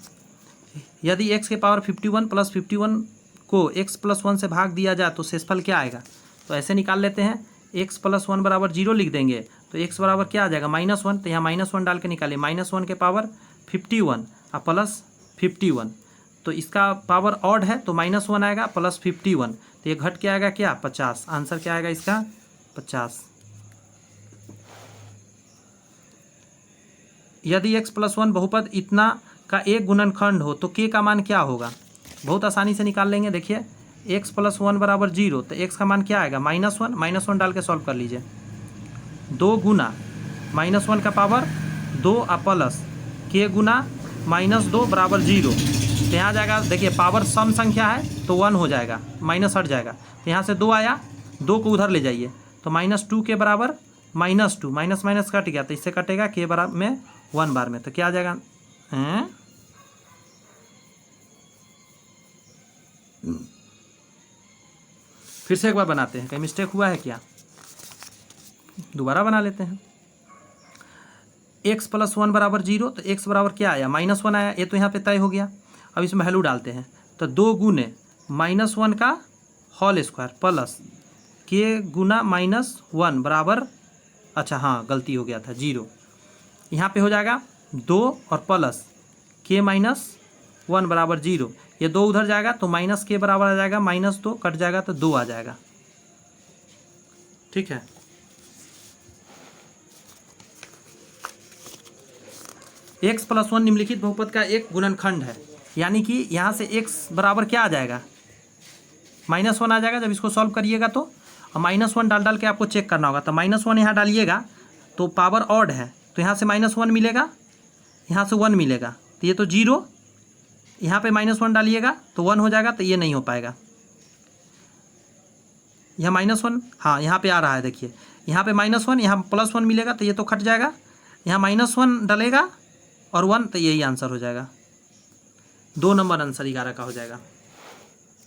यदि x के पावर 51 + 51 को x + 1 से भाग दिया जाए तो शेषफल क्या आएगा? तो ऐसे निकाल लेते हैं, x + 1 = 0 लिख देंगे, तो x बराबर क्या आ जाएगा, -1। तो यहाँ -1 डाल के निकालिए, -1 के पावर 51 और प्लस 51, तो इसका पावर ऑड है तो -1 आएगा प्लस 51, तो ये घट के आएगा क्या, 50। आंसर क्या आएगा इसका, 50। यदि x + 1 बहुपद इतना का एक गुणनखंड हो तो k का मान क्या होगा? बहुत आसानी से निकाल लेंगे। देखिए x + 1 = 0, तो x का मान क्या आएगा, -1। -1 डाल के सॉल्व कर लीजिए। 2 गुना -1 का पावर 2 और प्लस k गुना -2 = 0। तो यहाँ जाएगा, देखिए पावर सम संख्या है तो 1 हो जाएगा, माइनस हट जाएगा, तो यहाँ से 2 आया, 2 को उधर ले जाइए, तो -2 के बराबर -2, माइनस माइनस कट गया, तो इससे कटेगा k बराबर में 1 बार में, तो क्या आ जाएगा, फिर से एक बार बनाते हैं, कहीं मिस्टेक हुआ है क्या, दोबारा बना लेते हैं। x + 1 = 0, तो x बराबर क्या आया, -1 आया, ये तो यहाँ पे तय हो गया। अब इसमें वैल्यू डालते हैं, तो 2 गुने -1 का होल स्क्वायर प्लस k गुना -1 बराबर, अच्छा हाँ गलती हो गया था, 0। यहाँ पे हो जाएगा 2 और प्लस k -1 बराबर 0, ये 2 उधर जाएगा तो -k बराबर आ जाएगा -2, कट जाएगा तो 2 आ जाएगा, ठीक है। x + 1 निम्नलिखित बहुपद का एक गुणनखंड है, यानी कि यहाँ से x बराबर क्या आ जाएगा, -1 आ जाएगा जब इसको सॉल्व करिएगा तो। और -1 डाल के आपको चेक करना होगा, तो -1 यहाँ डालिएगा तो पावर ऑड है, तो यहाँ से -1 मिलेगा, यहाँ से 1 मिलेगा, तो ये तो 0, यहाँ पे -1 डालिएगा तो 1 हो जाएगा, तो ये नहीं हो पाएगा। यहाँ -1, हाँ यहाँ पे आ रहा है, देखिए यहाँ पे -1, यहाँ +1 मिलेगा, तो ये तो कट जाएगा, यहाँ -1 डलेगा और 1, तो यही आंसर हो जाएगा। 2 नंबर आंसर 11 का हो जाएगा।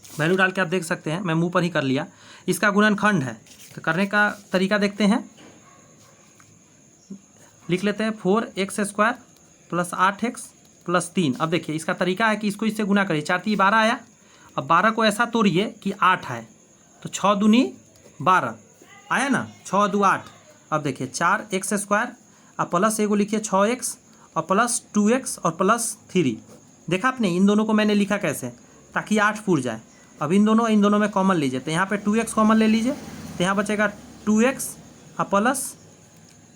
वैल्यू डाल के आप देख सकते हैं, मैं मुंह पर ही कर लिया। इसका गुणनखंड है, तो करने का तरीका देखते हैं, लिख लेते हैं 4x² + 8x + 3। अब देखिए इसका तरीका है कि इसको इससे गुना करिए, 4 3 12 आया, अब 12 को ऐसा तोड़िए कि 8 है, तो 6 दूनी 12 आया ना, 6 2 8। अब देखिए 4x² और प्लस एगो लिखिए 6x और प्लस 2x और प्लस 3। देखा आपने, इन दोनों को मैंने लिखा कैसे, ताकि 8 पूर जाए। अब इन दोनों में कॉमन लीजिए, तो यहाँ पे 2x कॉमन ले लीजिए, तो यहाँ बचेगा 2x और प्लस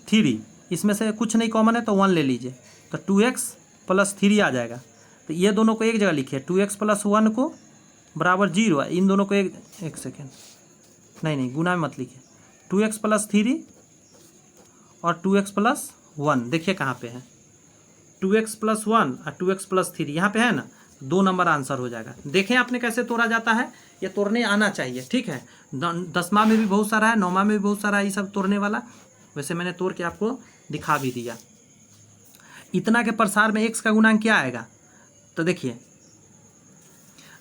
3, इसमें से कुछ नहीं कॉमन है तो 1 ले लीजिए, तो 2x + 3 आ जाएगा। तो ये दोनों को एक जगह लिखिए, 2x + 1 को बराबर 0, इन दोनों को एक सेकेंड, नहीं गुना में मत लिखिए, 2x + 3 और 2x + 1, देखिए कहाँ पे है, 2x + 1 और 2x + 3 यहाँ पे है ना, 2 नंबर आंसर हो जाएगा। देखें आपने कैसे तोड़ा जाता है, ये तोड़ने आना चाहिए, ठीक है। 10वां में भी बहुत सारा है, 9वां में भी बहुत सारा है ये सब तोड़ने वाला, वैसे मैंने तोड़ के आपको दिखा भी दिया। इतना के प्रसार में x का गुणांक क्या आएगा, तो देखिए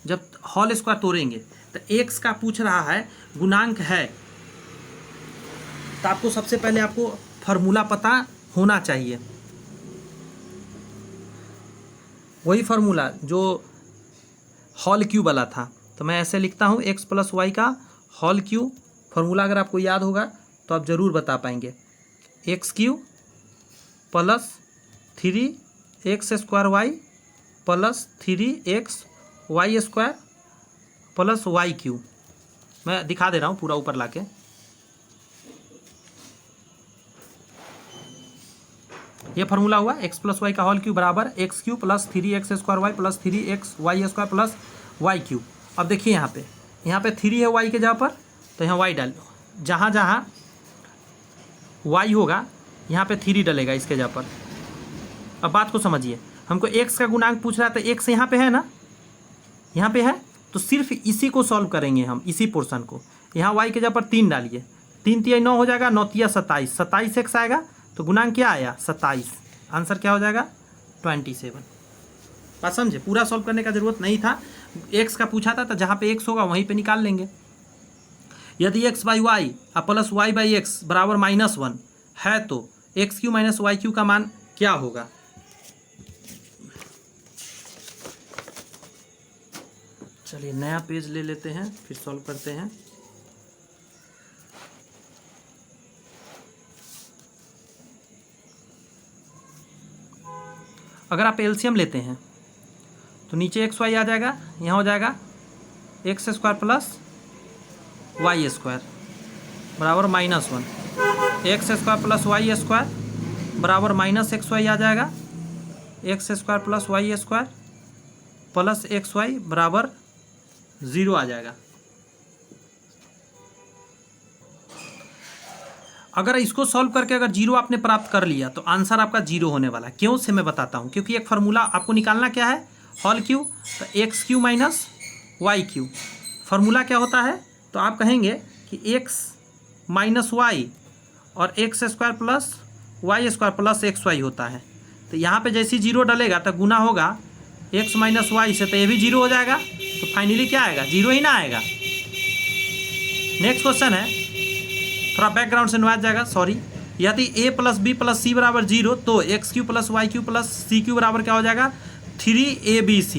जब होल स्क्वायर तोड़ेंगे तो x का पूछ रहा है गुणांक है, तो आपको सबसे पहले आपको फार्मूला पता होना चाहिए। वही फार्मूला जो होल क्यूब वाला था, तो मैं ऐसे लिखता हूँ x प्लस वाई का होल क्यूब। फार्मूला अगर आपको याद होगा तो आप ज़रूर बता पाएंगे। X cube plus 3x square Y plus 3x Y square plus Y cube. मैं दिखा दे रहा हूँ पूरा ऊपर लाके। ये फार्मूला हुआ x प्लस वाई का होल क्यूब बराबर X cube plus 3x square Y plus 3x Y square plus Y cube. अब देखिए यहाँ पे 3 है y के जगह पर, तो यहाँ y डाल दो। जहाँ जहाँ y होगा यहाँ पे 3 डलेगा इसके जगह पर। अब बात को समझिए, हमको x का गुणांक पूछ रहा था, x यहाँ पे है ना, यहाँ पे है, तो सिर्फ इसी को सॉल्व करेंगे हम, इसी पोर्शन को। यहाँ y के जगह पर 3 डालिए, 3 तिया 9 हो जाएगा, 9 तिया 27, 27 x आएगा, तो गुणांक क्या आया 27। आंसर क्या हो जाएगा 27। बात समझे, पूरा सॉल्व करने का जरूरत नहीं था। x का पूछा था तो जहाँ पे x होगा वहीं पे निकाल लेंगे। यदि x by Y plus Y by X बराबर -1 है तो x cube minus Y cube का मान क्या होगा। चलिए नया पेज ले लेते हैं, फिर सॉल्व करते हैं। अगर आप एलसीएम लेते हैं तो नीचे एक्स वाई आ जाएगा, यहाँ हो जाएगा x square plus y square बराबर -1। X square plus y square बराबर माइनस एक्स वाई आ जाएगा, x square plus y square plus x y बराबर 0 आ जाएगा। अगर इसको सॉल्व करके अगर 0 आपने प्राप्त कर लिया तो आंसर आपका 0 होने वाला है। क्यों से मैं बताता हूँ, क्योंकि एक फार्मूला आपको निकालना क्या है, होल क्यू, तो x cube minus Y cube. Formula क्या होता है, तो आप कहेंगे कि एक्स माइनस वाई और x square plus y square plus x y होता है। तो यहाँ पे जैसे 0 डलेगा तो गुना होगा एक्स माइनस वाई से, तो ये भी 0 हो जाएगा। तो फाइनली क्या आएगा, 0 ही ना आएगा। नेक्स्ट क्वेश्चन है, थोड़ा बैकग्राउंड से नोट जाएगा, सॉरी। यदि a plus b plus c बराबर 0 तो x cube plus Y cube plus c cube बराबर क्या हो जाएगा 3abc।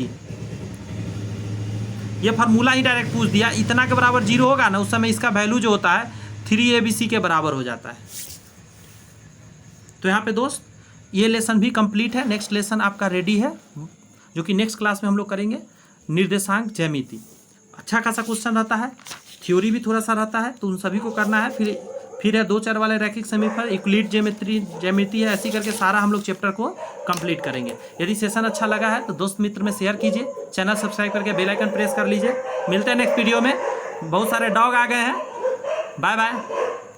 ये फार्मूला ही डायरेक्ट पूछ दिया, इतना के बराबर 0 होगा ना, उस समय इसका वैल्यू जो होता है 3abc के बराबर हो जाता है। तो यहाँ पे दोस्त ये लेसन भी कंप्लीट है। नेक्स्ट लेसन आपका रेडी है, जो कि नेक्स्ट क्लास में हम लोग करेंगे, निर्देशांक ज्यामिति। अच्छा खासा क्वेश्चन रहता है, थ्योरी भी थोड़ा सा रहता है, तो उन सभी को करना है। फिर है 2 चर वाले रैखिक समीकरण, यूक्लिड ज्यामिति है, ऐसी करके सारा हम लोग चैप्टर को कंप्लीट करेंगे। यदि सेशन अच्छा लगा है तो दोस्त मित्र में शेयर कीजिए, चैनल सब्सक्राइब करके बेल आइकन प्रेस कर लीजिए। मिलते हैं नेक्स्ट वीडियो में। बहुत सारे डॉग आ गए हैं। Bye bye.